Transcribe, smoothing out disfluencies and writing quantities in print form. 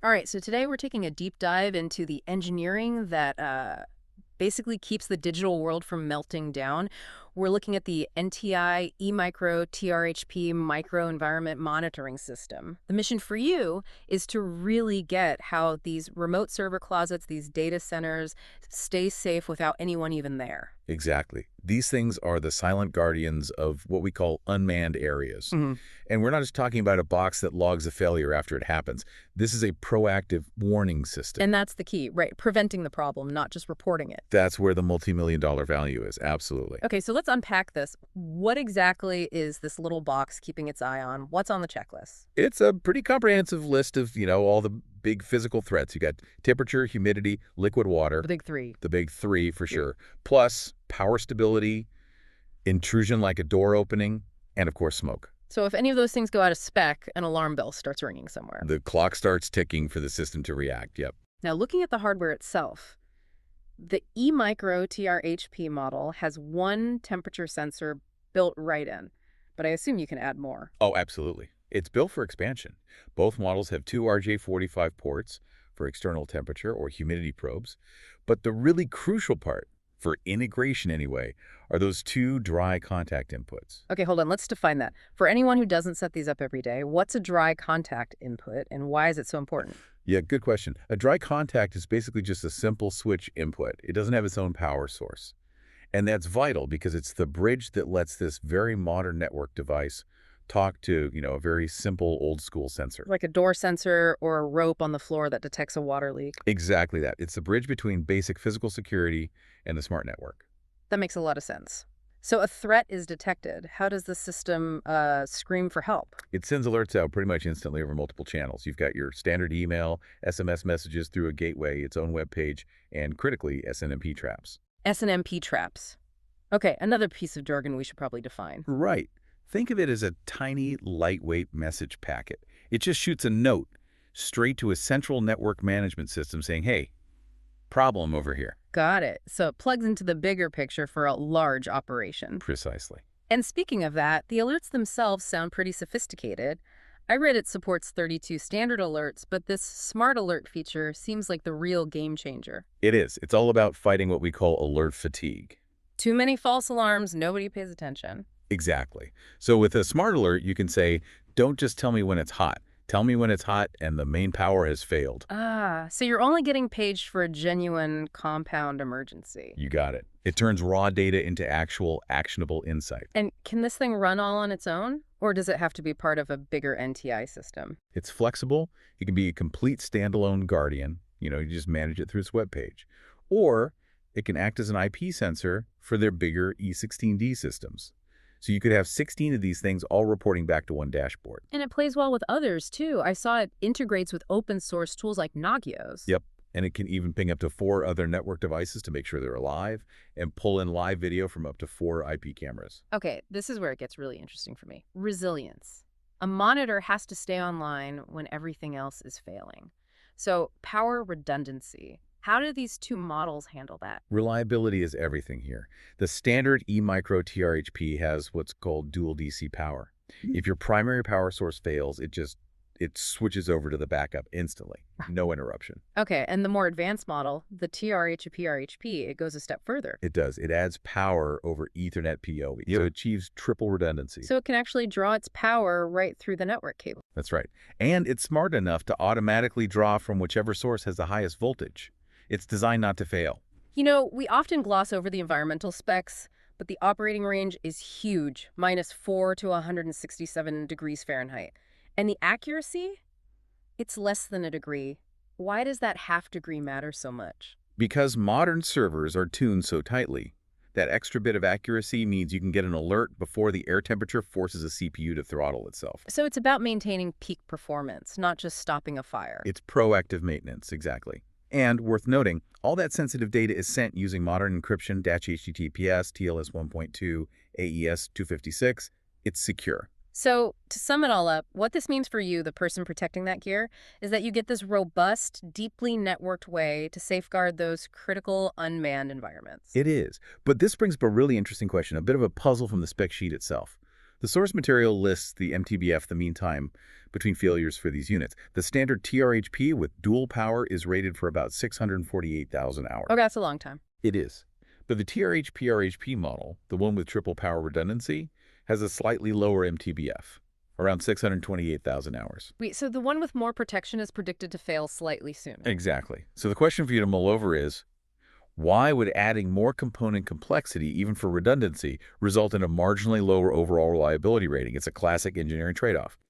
All right, so today we're taking a deep dive into the engineering that basically keeps the digital world from melting down. We're looking at the NTI E-Micro-TRHP microenvironment monitoring system. The mission for you is to really get how these remote server closets, these data centers, stay safe without anyone even there. Exactly. These things are the silent guardians of what we call unmanned areas. And we're not just talking about a box that logs a failure after it happens. This is a proactive warning system. And that's the key, right? Preventing the problem, not just reporting it. That's where the multi-million-dollar value is, absolutely. Okay, so let's unpack this. What exactly is this little box keeping its eye on? What's on the checklist? It's a pretty comprehensive list of, all the big physical threats. You got temperature, humidity, liquid water. The big three. The big three, for sure. Plus power stability, intrusion like a door opening, and, of course, smoke. So if any of those things go out of spec, an alarm bell starts ringing somewhere. The clock starts ticking for the system to react, yep. Now, looking at the hardware itself, the E-Micro-TRHP model has one temperature sensor built right in, but I assume you can add more. Oh, absolutely. It's built for expansion. Both models have two RJ45 ports for external temperature or humidity probes, but the really crucial part, for integration anyway, are those two dry contact inputs. Okay, hold on. Let's define that. For anyone who doesn't set these up every day, what's a dry contact input and why is it so important? Yeah, good question. A dry contact is basically just a simple switch input. It doesn't have its own power source. And that's vital because it's the bridge that lets this very modern network device talk to, a very simple old school sensor. Like a door sensor or a rope on the floor that detects a water leak. Exactly that. It's the bridge between basic physical security and the smart network. That makes a lot of sense. So a threat is detected. How does the system scream for help? It sends alerts out pretty much instantly over multiple channels. You've got your standard email, SMS messages through a gateway, its own web page, and critically, SNMP traps. SNMP traps. Okay, another piece of jargon we should probably define. Right. Think of it as a tiny, lightweight message packet. It just shoots a note straight to a central network management system saying, hey, problem over here. Got it. So it plugs into the bigger picture for a large operation. Precisely. And speaking of that, the alerts themselves sound pretty sophisticated. I read it supports 32 standard alerts, but this smart alert feature seems like the real game changer. It is. It's all about fighting what we call alert fatigue. Too many false alarms, nobody pays attention. Exactly. So with a smart alert, you can say, don't just tell me when it's hot. Tell me when it's hot and the main power has failed. Ah, so you're only getting paged for a genuine compound emergency. You got it. It turns raw data into actual actionable insight. And can this thing run all on its own? Or does it have to be part of a bigger NTI system? It's flexible. It can be a complete standalone guardian. You just manage it through its web page. Or it can act as an IP sensor for their bigger E16D systems. So you could have 16 of these things all reporting back to one dashboard. And it plays well with others, too. I saw it integrates with open source tools like Nagios. Yep. And it can even ping up to 4 other network devices to make sure they're alive and pull in live video from up to 4 IP cameras. Okay, this is where it gets really interesting for me. Resilience. A monitor has to stay online when everything else is failing. So power redundancy. How do these two models handle that? Reliability is everything here. The standard E-Micro-TRHP has what's called dual DC power. If your primary power source fails, it switches over to the backup instantly. No interruption. Okay, and the more advanced model, the TRHP-RHP, it goes a step further. It does. It adds power over Ethernet PoE. So it achieves triple redundancy. So it can actually draw its power right through the network cable. That's right. And it's smart enough to automatically draw from whichever source has the highest voltage. It's designed not to fail. We often gloss over the environmental specs, but the operating range is huge, -4 to 167 degrees Fahrenheit. And the accuracy? It's less than a degree. Why does that half degree matter so much? Because modern servers are tuned so tightly. That extra bit of accuracy means you can get an alert before the air temperature forces a CPU to throttle itself. So it's about maintaining peak performance, not just stopping a fire. It's proactive maintenance, exactly. And, worth noting, all that sensitive data is sent using modern encryption, HDTVS, TLS 1.2, AES 256. It's secure. So, to sum it all up, what this means for you, the person protecting that gear, is that you get this robust, deeply networked way to safeguard those critical unmanned environments. It is. But this brings up a really interesting question, a bit of a puzzle from the spec sheet itself. The source material lists the MTBF, the mean time between failures for these units. The standard TRHP with dual power is rated for about 648,000 hours. Okay, that's a long time. It is. But the TRHP-RHP model, the one with triple power redundancy, has a slightly lower MTBF, around 628,000 hours. Wait, so the one with more protection is predicted to fail slightly sooner. Exactly. So the question for you to mull over is, why would adding more component complexity, even for redundancy, result in a marginally lower overall reliability rating? It's a classic engineering trade-off.